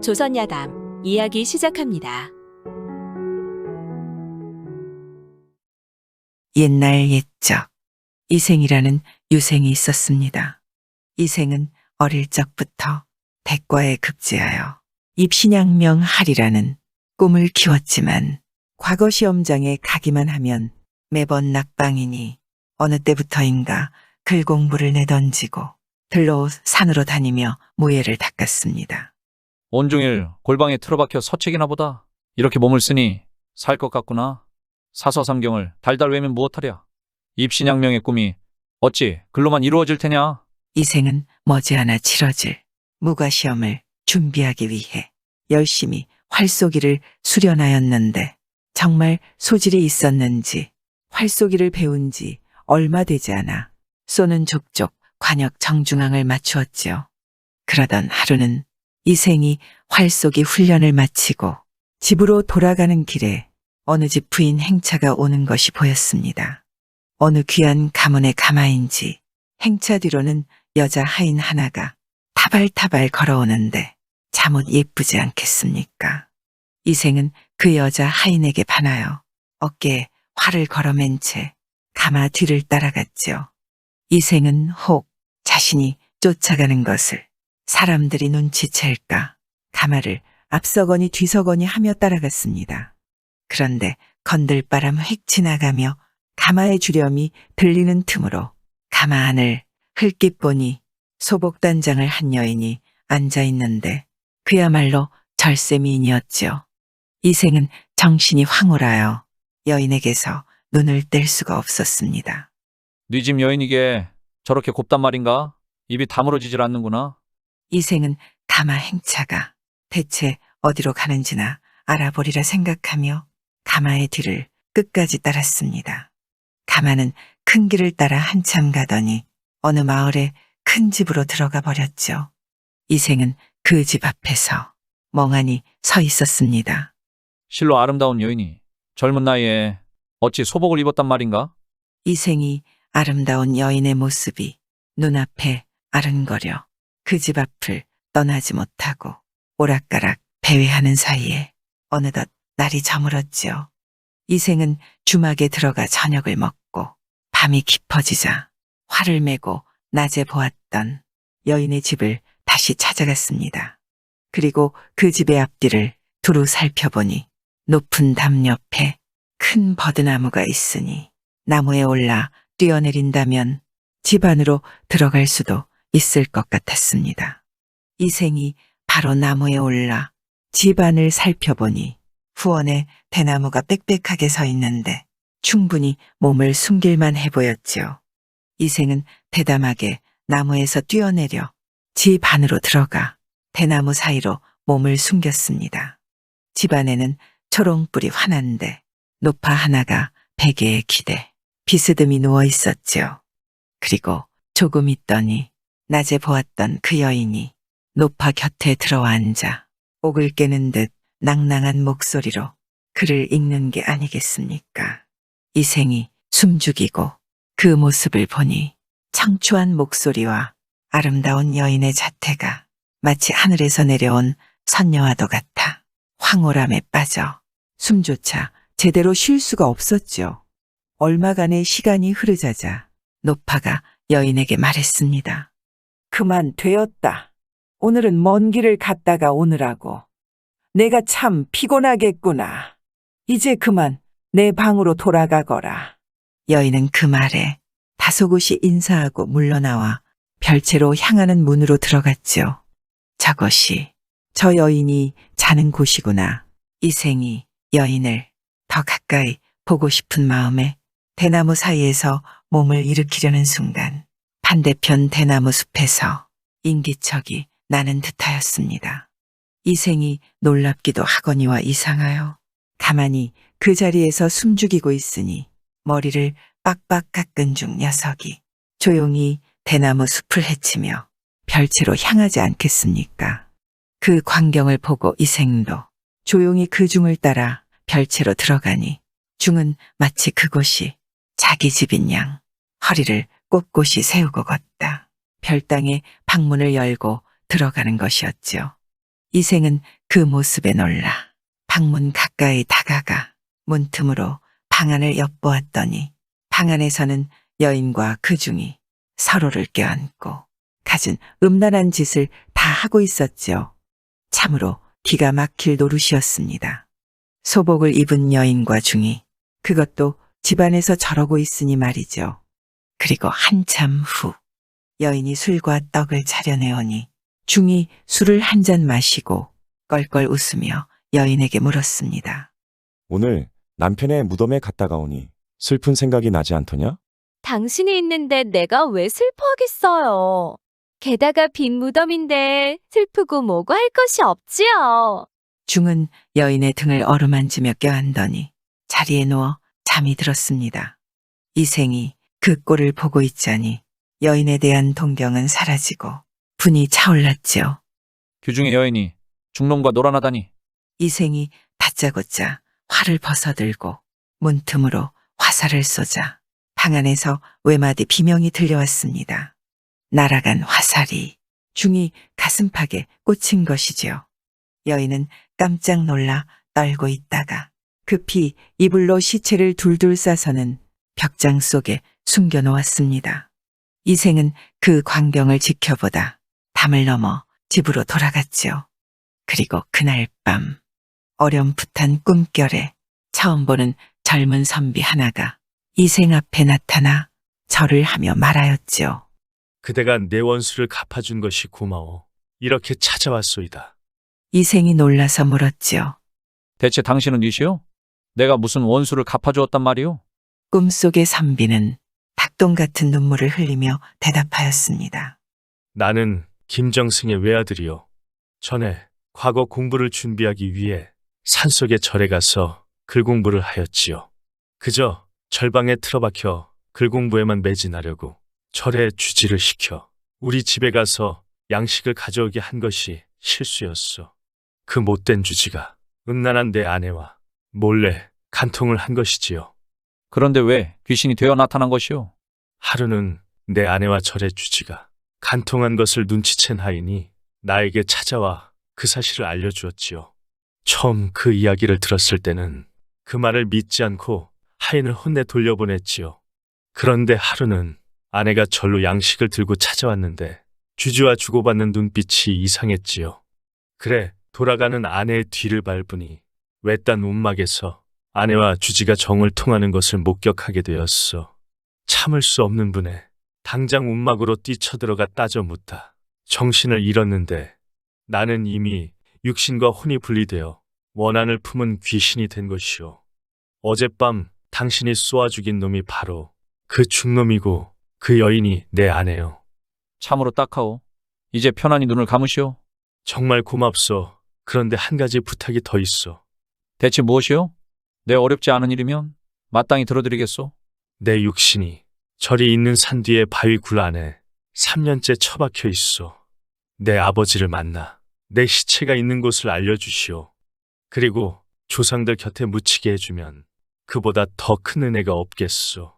조선야담 이야기 시작합니다. 옛날 옛적 이생이라는 유생이 있었습니다. 이생은 어릴 적부터 대과에 급제하여 입신양명하리라는 꿈을 키웠지만 과거 시험장에 가기만 하면 매번 낙방이니 어느 때부터인가 글 공부를 내던지고 들로 산으로 다니며 무예를 닦았습니다. 온종일 골방에 틀어박혀 서책이나 보다. 이렇게 몸을 쓰니 살 것 같구나. 사서삼경을 달달 외면 무엇하랴. 입신양명의 꿈이 어찌 글로만 이루어질 테냐. 이생은 머지않아 치러질 무과시험을 준비하기 위해 열심히 활쏘기를 수련하였는데 정말 소질이 있었는지 활쏘기를 배운 지 얼마 되지 않아 쏘는 족족 관역 정중앙을 맞추었지요. 그러던 하루는 이생이 활쏘기 훈련을 마치고 집으로 돌아가는 길에 어느 집 부인 행차가 오는 것이 보였습니다. 어느 귀한 가문의 가마인지 행차 뒤로는 여자 하인 하나가 타발타발 걸어오는데 잠옷 예쁘지 않겠습니까? 이생은 그 여자 하인에게 반하여 어깨에 활을 걸어맨 채 가마 뒤를 따라갔지요. 이생은 혹 자신이 쫓아가는 것을 사람들이 눈치챌까 가마를 앞서거니 뒤서거니 하며 따라갔습니다. 그런데 건들바람 휙 지나가며 가마의 주렴이 들리는 틈으로 가마 안을 흘낏 보니 소복단장을 한 여인이 앉아 있는데 그야말로 절세미인이었지요. 이생은 정신이 황홀하여 여인에게서 눈을 뗄 수가 없었습니다. 네 집 여인이게 저렇게 곱단 말인가? 입이 다물어지질 않는구나. 이생은 가마 행차가 대체 어디로 가는지나 알아보리라 생각하며 가마의 뒤를 끝까지 따랐습니다. 가마는 큰 길을 따라 한참 가더니 어느 마을의 큰 집으로 들어가 버렸죠. 이생은 그 집 앞에서 멍하니 서 있었습니다. 실로 아름다운 여인이 젊은 나이에 어찌 소복을 입었단 말인가? 이생이 아름다운 여인의 모습이 눈앞에 아른거려 그 집 앞을 떠나지 못하고 오락가락 배회하는 사이에 어느덧 날이 저물었지요. 이생은 주막에 들어가 저녁을 먹고 밤이 깊어지자 활을 메고 낮에 보았던 여인의 집을 다시 찾아갔습니다. 그리고 그 집의 앞뒤를 두루 살펴보니 높은 담 옆에 큰 버드나무가 있으니 나무에 올라 뛰어내린다면 집 안으로 들어갈 수도 있을 것 같았습니다. 이생이 바로 나무에 올라 집 안을 살펴보니 후원에 대나무가 빽빽하게 서 있는데 충분히 몸을 숨길만 해 보였지요. 이생은 대담하게 나무에서 뛰어내려 집 안으로 들어가 대나무 사이로 몸을 숨겼습니다. 집 안에는 초롱불이 환한데 노파 하나가 베개에 기대 비스듬히 누워 있었지요. 그리고 조금 있더니 낮에 보았던 그 여인이 노파 곁에 들어와 앉아 옥을 깨는 듯 낭낭한 목소리로 글을 읽는 게 아니겠습니까? 이생이 숨죽이고 그 모습을 보니 청초한 목소리와 아름다운 여인의 자태가 마치 하늘에서 내려온 선녀와도 같아 황홀함에 빠져 숨조차 제대로 쉴 수가 없었죠. 얼마간의 시간이 흐르자자 노파가 여인에게 말했습니다. 그만 되었다. 오늘은 먼 길을 갔다가 오느라고. 내가 참 피곤하겠구나. 이제 그만 내 방으로 돌아가거라. 여인은 그 말에 다소곳이 인사하고 물러나와 별채로 향하는 문으로 들어갔지요. 저것이 저 여인이 자는 곳이구나. 이생이 여인을 더 가까이 보고 싶은 마음에 대나무 사이에서 몸을 일으키려는 순간 반대편 대나무 숲에서 인기척이 나는 듯하였습니다. 이생이 놀랍기도 하거니와 이상하여 가만히 그 자리에서 숨죽이고 있으니 머리를 빡빡 깎은 중 녀석이 조용히 대나무 숲을 헤치며 별채로 향하지 않겠습니까? 그 광경을 보고 이생도 조용히 그 중을 따라 별채로 들어가니 중은 마치 그곳이 자기 집인 양 허리를 꼿꼿이 세우고 걷다. 별당의 방문을 열고 들어가는 것이었지요. 이생은 그 모습에 놀라 방문 가까이 다가가 문틈으로 방 안을 엿보았더니 방 안에서는 여인과 그 중이 서로를 껴안고 갖은 음란한 짓을 다 하고 있었죠. 참으로 기가 막힐 노릇이었습니다. 소복을 입은 여인과 중이 그것도 집안에서 저러고 있으니 말이죠. 그리고 한참 후 여인이 술과 떡을 차려내오니 중이 술을 한 잔 마시고 껄껄 웃으며 여인에게 물었습니다. 오늘 남편의 무덤에 갔다가 오니 슬픈 생각이 나지 않더냐? 당신이 있는데 내가 왜 슬퍼하겠어요. 게다가 빈 무덤인데 슬프고 뭐고 할 것이 없지요. 중은 여인의 등을 어루만지며 껴안더니 자리에 누워 잠이 들었습니다. 이생이 그 꼴을 보고 있자니 여인에 대한 동경은 사라지고 분이 차올랐지요. 규중의 여인이 중놈과 놀아나다니. 이생이 다짜고짜 활을 벗어들고 문틈으로 화살을 쏘자 방 안에서 외마디 비명이 들려왔습니다. 날아간 화살이 중이 가슴팍에 꽂힌 것이지요. 여인은 깜짝 놀라 떨고 있다가 급히 이불로 시체를 둘둘 싸서는 벽장 속에 숨겨놓았습니다. 이생은 그 광경을 지켜보다 담을 넘어 집으로 돌아갔지요. 그리고 그날 밤 어렴풋한 꿈결에 처음 보는 젊은 선비 하나가 이생 앞에 나타나 절을 하며 말하였지요. 그대가 내 원수를 갚아준 것이 고마워. 이렇게 찾아왔소이다. 이생이 놀라서 물었지요. 대체 당신은 이시오? 내가 무슨 원수를 갚아주었단 말이오? 꿈속의 선비는 닭똥 같은 눈물을 흘리며 대답하였습니다. 나는 김정승의 외아들이요. 전에 과거 공부를 준비하기 위해 산속의 절에 가서 글 공부를 하였지요. 그저 절방에 틀어박혀 글 공부에만 매진하려고 절에 주지를 시켜 우리 집에 가서 양식을 가져오게 한 것이 실수였어. 그 못된 주지가 음란한 내 아내와 몰래 간통을 한 것이지요. 그런데 왜 귀신이 되어 나타난 것이오? 하루는 내 아내와 절의 주지가 간통한 것을 눈치챈 하인이 나에게 찾아와 그 사실을 알려주었지요. 처음 그 이야기를 들었을 때는 그 말을 믿지 않고 하인을 혼내 돌려보냈지요. 그런데 하루는 아내가 절로 양식을 들고 찾아왔는데 주지와 주고받는 눈빛이 이상했지요. 그래 돌아가는 아내의 뒤를 밟으니 외딴 움막에서 아내와 주지가 정을 통하는 것을 목격하게 되었어. 참을 수 없는 분에 당장 움막으로 뛰쳐들어가 따져 묻다 정신을 잃었는데 나는 이미 육신과 혼이 분리되어 원한을 품은 귀신이 된 것이오. 어젯밤 당신이 쏘아 죽인 놈이 바로 그 중놈이고 그 여인이 내 아내요. 참으로 딱하오. 이제 편안히 눈을 감으시오. 정말 고맙소. 그런데 한 가지 부탁이 더 있어. 대체 무엇이오? 내 어렵지 않은 일이면 마땅히 들어드리겠소. 내 육신이 절이 있는 산 뒤의 바위 굴 안에 3년째 처박혀 있어. 내 아버지를 만나 내 시체가 있는 곳을 알려주시오. 그리고 조상들 곁에 묻히게 해주면 그보다 더 큰 은혜가 없겠소.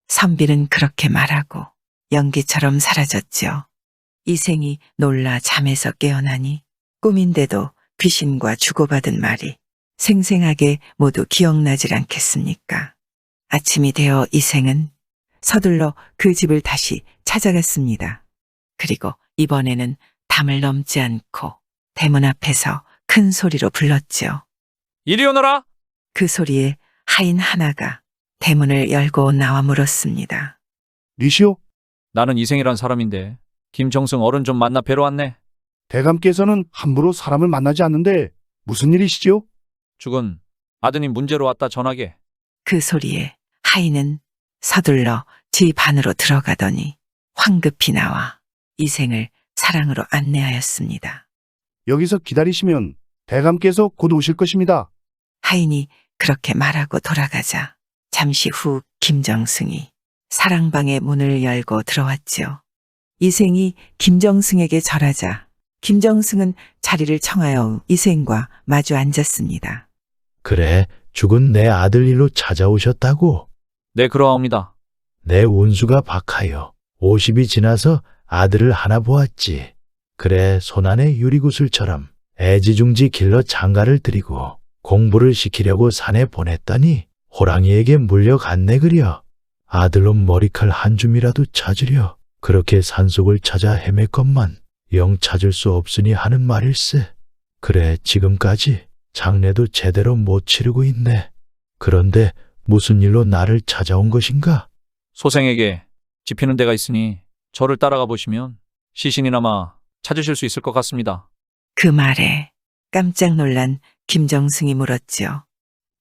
선비는 그렇게 말하고 연기처럼 사라졌지요. 이생이 놀라 잠에서 깨어나니 꿈인데도 귀신과 주고받은 말이 생생하게 모두 기억나질 않겠습니까? 아침이 되어 이생은 서둘러 그 집을 다시 찾아갔습니다. 그리고 이번에는 담을 넘지 않고 대문 앞에서 큰 소리로 불렀지요. 이리 오너라! 그 소리에 하인 하나가 대문을 열고 나와 물었습니다. 리시오, 나는 이생이란 사람인데 김정승 어른 좀 만나 뵈러 왔네. 대감께서는 함부로 사람을 만나지 않는데 무슨 일이시지요? 죽은 아드님 문제로 왔다 전하게. 그 소리에 하인은 서둘러 집 안으로 들어가더니 황급히 나와 이생을 사랑으로 안내하였습니다. 여기서 기다리시면 대감께서 곧 오실 것입니다. 하인이 그렇게 말하고 돌아가자 잠시 후 김정승이 사랑방의 문을 열고 들어왔지요. 이생이 김정승에게 절하자 김정승은 자리를 청하여 이생과 마주 앉았습니다. 그래, 죽은 내 아들 일로 찾아오셨다고? 네, 그러하옵니다. 내 운수가 박하여 50이 지나서 아들을 하나 보았지. 그래, 손안의 유리구슬처럼 애지중지 길러 장가를 들이고 공부를 시키려고 산에 보냈더니 호랑이에게 물려갔네 그려. 아들놈 머리칼 한 줌이라도 찾으려 그렇게 산속을 찾아 헤맸건만 영 찾을 수 없으니 하는 말일세. 그래 지금까지 장례도 제대로 못 치르고 있네. 그런데 무슨 일로 나를 찾아온 것인가? 소생에게 집히는 데가 있으니 저를 따라가 보시면 시신이나마 찾으실 수 있을 것 같습니다. 그 말에 깜짝 놀란 김정승이 물었지요.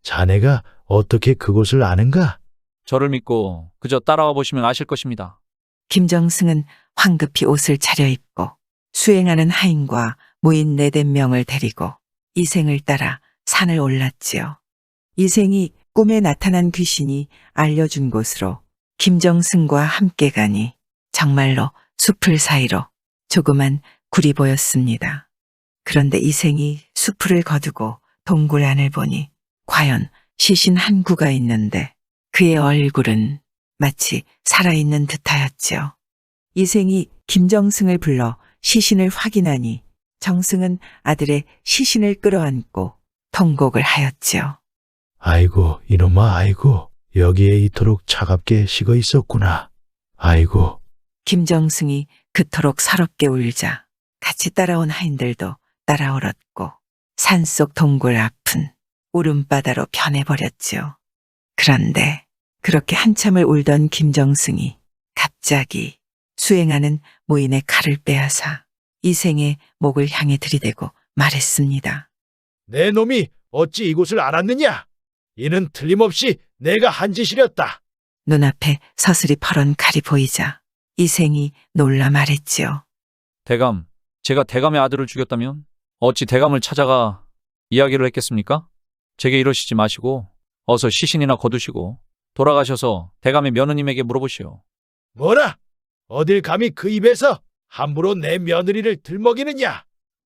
자네가 어떻게 그곳을 아는가? 저를 믿고 그저 따라와 보시면 아실 것입니다. 김정승은 황급히 옷을 차려입고 수행하는 하인과 무인 4~5명을 데리고 이생을 따라 산을 올랐지요. 이생이 꿈에 나타난 귀신이 알려준 곳으로 김정승과 함께 가니 정말로 숲을 사이로 조그만 굴이 보였습니다. 그런데 이생이 숲을 거두고 동굴 안을 보니 과연 시신 한 구가 있는데 그의 얼굴은 마치 살아있는 듯하였지요. 이생이 김정승을 불러 시신을 확인하니 정승은 아들의 시신을 끌어안고 통곡을 하였지요. 아이고 이놈아 아이고 여기에 이토록 차갑게 식어 있었구나. 아이고. 김정승이 그토록 서럽게 울자 같이 따라온 하인들도 따라 울었고 산속 동굴 앞은 울음바다로 변해버렸지요. 그런데 그렇게 한참을 울던 김정승이 갑자기 수행하는 무인의 칼을 빼앗아 이생의 목을 향해 들이대고 말했습니다. 내 놈이 어찌 이곳을 알았느냐? 이는 틀림없이 내가 한 짓이렸다. 눈앞에 서슬이 퍼런 칼이 보이자 이생이 놀라 말했지요. 대감, 제가 대감의 아들을 죽였다면 어찌 대감을 찾아가 이야기를 했겠습니까? 제게 이러시지 마시고 어서 시신이나 거두시고 돌아가셔서 대감의 며느님에게 물어보시오. 뭐라? 어딜 감히 그 입에서 함부로 내 며느리를 들먹이느냐?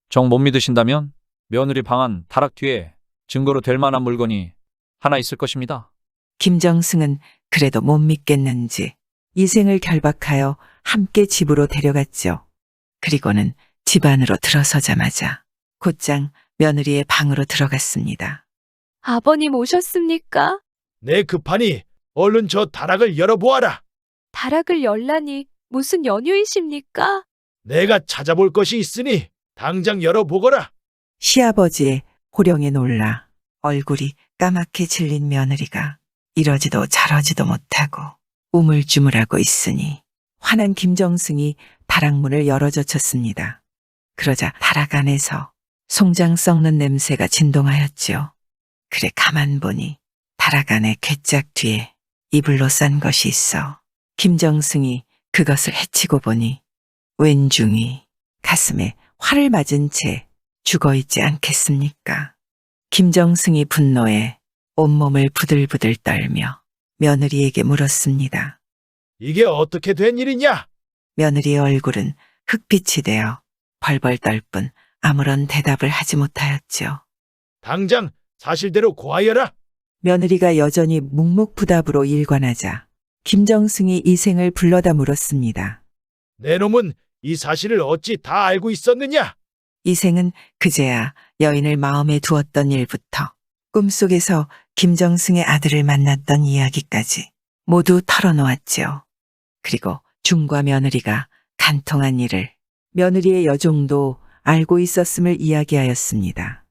정 못 믿으신다면 며느리 방 안 다락 뒤에 증거로 될 만한 물건이 하나 있을 것입니다. 김정승은 그래도 못 믿겠는지 이생을 결박하여 함께 집으로 데려갔죠. 그리고는 집 안으로 들어서자마자 곧장 며느리의 방으로 들어갔습니다. 아버님 오셨습니까? 내 급하니 얼른 저 다락을 열어보아라. 다락을 열라니 무슨 연유이십니까? 내가 찾아볼 것이 있으니 당장 열어보거라. 시아버지의 호령에 놀라 얼굴이 까맣게 질린 며느리가 이러지도 저러지도 못하고 우물쭈물하고 있으니 화난 김정승이 다락문을 열어젖혔습니다. 그러자 다락 안에서 송장 썩는 냄새가 진동하였지요. 그래 가만 보니 다락 안에 괴짝 뒤에 이불로 싼 것이 있어 김정승이 그것을 헤치고 보니 왼중이 가슴에 활을 맞은 채 죽어있지 않겠습니까? 김정승이 분노에 온몸을 부들부들 떨며 며느리에게 물었습니다. 이게 어떻게 된 일이냐? 며느리의 얼굴은 흑빛이 되어 벌벌 떨 뿐 아무런 대답을 하지 못하였지요. 당장 사실대로 고하여라. 며느리가 여전히 묵묵부답으로 일관하자 김정승이 이생을 불러다 물었습니다. 내 놈은 이 사실을 어찌 다 알고 있었느냐? 이생은 그제야 여인을 마음에 두었던 일부터 꿈속에서 김정승의 아들을 만났던 이야기까지 모두 털어놓았지요. 그리고 중과 며느리가 간통한 일을 며느리의 여종도 알고 있었음을 이야기하였습니다.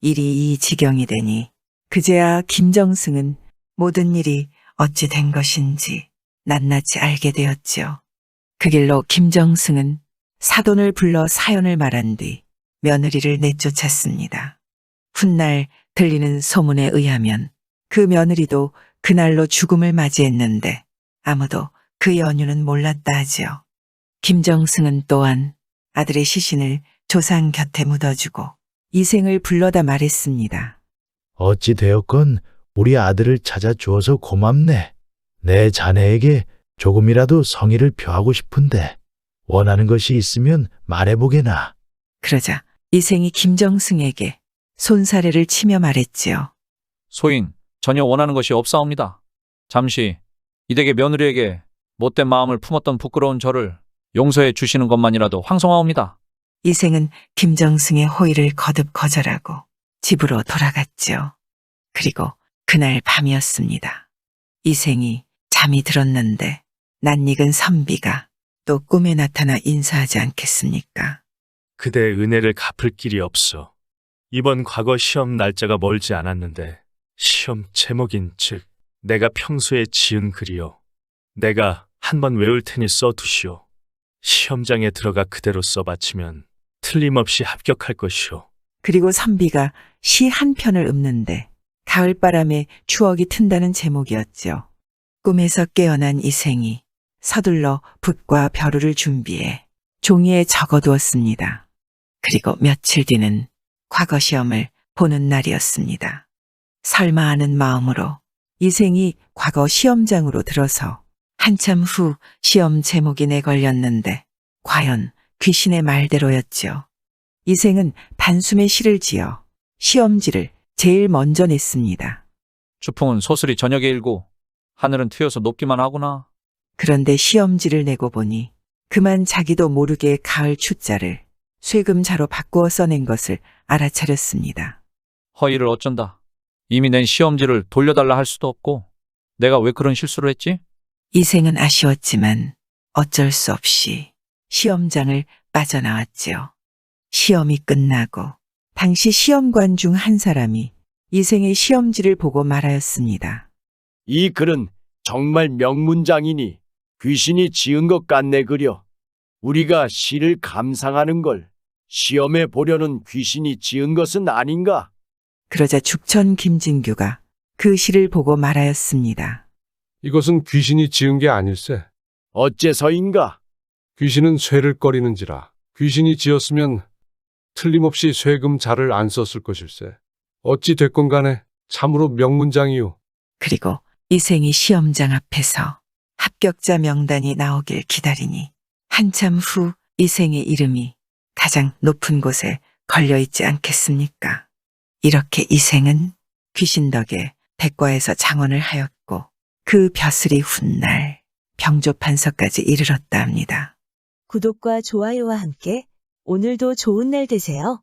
일이 이 지경이 되니 그제야 김정승은 모든 일이 어찌 된 것인지 낱낱이 알게 되었지요. 그 길로 김정승은 사돈을 불러 사연을 말한 뒤 며느리를 내쫓았습니다. 훗날 들리는 소문에 의하면 그 며느리도 그날로 죽음을 맞이했는데 아무도 그 연유는 몰랐다 하지요. 김정승은 또한 아들의 시신을 조상 곁에 묻어주고 이생을 불러다 말했습니다. 어찌 되었건 우리 아들을 찾아주어서 고맙네. 내 자네에게 조금이라도 성의를 표하고 싶은데 원하는 것이 있으면 말해보게나. 그러자 이생이 김정승에게 손사래를 치며 말했지요. 소인, 전혀 원하는 것이 없사옵니다. 잠시 이 댁의 며느리에게 못된 마음을 품었던 부끄러운 저를 용서해 주시는 것만이라도 황송하옵니다. 이생은 김정승의 호의를 거듭 거절하고 집으로 돌아갔죠. 그리고 그날 밤이었습니다. 이생이 잠이 들었는데 낯익은 선비가 또 꿈에 나타나 인사하지 않겠습니까? 그대의 은혜를 갚을 길이 없어. 이번 과거 시험 날짜가 멀지 않았는데 시험 제목인 즉 내가 평소에 지은 글이요. 내가 한번 외울 테니 써두시오. 시험장에 들어가 그대로 써바치면 틀림없이 합격할 것이오. 그리고 선비가 시 한 편을 읊는데 가을바람에 추억이 튼다는 제목이었죠. 꿈에서 깨어난 이생이 서둘러 붓과 벼루를 준비해 종이에 적어두었습니다. 그리고 며칠 뒤는 과거 시험을 보는 날이었습니다. 설마 하는 마음으로 이생이 과거 시험장으로 들어서 한참 후 시험 제목이 내걸렸는데 과연 귀신의 말대로였죠. 이생은 단숨에 시를 지어 시험지를 제일 먼저 냈습니다. 주풍은 소슬이 저녁에 일고 하늘은 트여서 높기만 하구나. 그런데 시험지를 내고 보니 그만 자기도 모르게 가을 추자를 쇠금자로 바꾸어 써낸 것을 알아차렸습니다. 허위를 어쩐다. 이미 낸 시험지를 돌려달라 할 수도 없고 내가 왜 그런 실수를 했지? 이생은 아쉬웠지만 어쩔 수 없이 시험장을 빠져나왔지요. 시험이 끝나고 당시 시험관 중 한 사람이 이생의 시험지를 보고 말하였습니다. 이 글은 정말 명문장이니 귀신이 지은 것 같네 그려. 우리가 시를 감상하는 걸 시험에 보려는 귀신이 지은 것은 아닌가? 그러자 죽천 김진규가 그 시를 보고 말하였습니다. 이것은 귀신이 지은 게 아닐세. 어째서인가? 귀신은 쇠를 꺼리는지라. 귀신이 지었으면 틀림없이 쇠금자를 안 썼을 것일세. 어찌 됐건 간에 참으로 명문장이요. 그리고 이생이 시험장 앞에서 합격자 명단이 나오길 기다리니 한참 후 이생의 이름이 가장 높은 곳에 걸려있지 않겠습니까? 이렇게 이생은 귀신 덕에 백과에서 장원을 하였고 그 벼슬이 훗날 병조판서까지 이르렀다 합니다. 구독과 좋아요와 함께 오늘도 좋은 날 되세요.